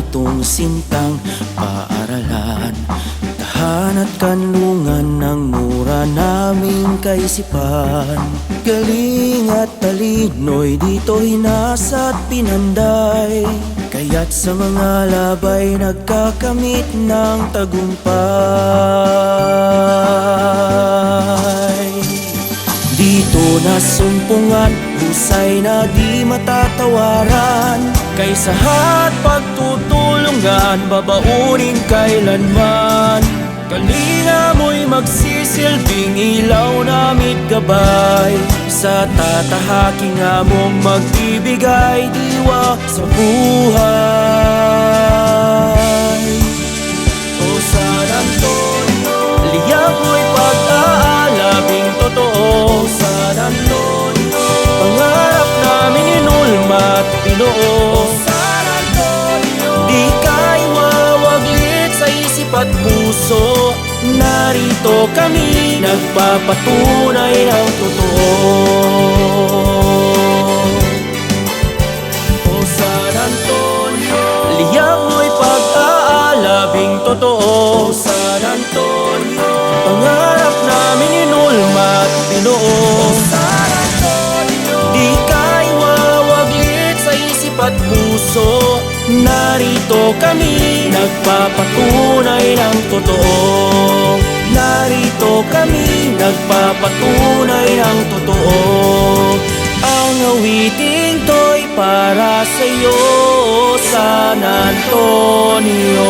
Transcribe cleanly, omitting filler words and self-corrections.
nitong sintang paaralan. Tahan at kanlungan ng mura naming kaisipan. Galing at talino'y dito hinasa't pinanday, kaya't sa mga labay nagkakamit ng tagumpay. Dito nasumpungan, husay na di matatawaran, kaysa't pagtutulungan, babaunin kailanman. Kalinga mo'y magsisilbing ilaw namit gabay, sa tatahaking among magbibigay diwa sa buhay. O San Antonio, liyak mo'y pag-aalabing totoo. O San Antonio, pangarap namin inulmat Pinoo. O San Antonio, di kay mawaglit sa isip at puso, narito kami nagpapatunay ng totoo. O San Antonio, liyak mo'y pag-aalabing totoo. O San Antonio, pangarap namin inulmat Pinoo. O San Antonio, di kay mawaglit sa isip at puso, narito kami nagpapatunay ng totoo. Narito kami nagpapatunay ng totoo. Ang awiting to'y para sa'yo, San Antonio.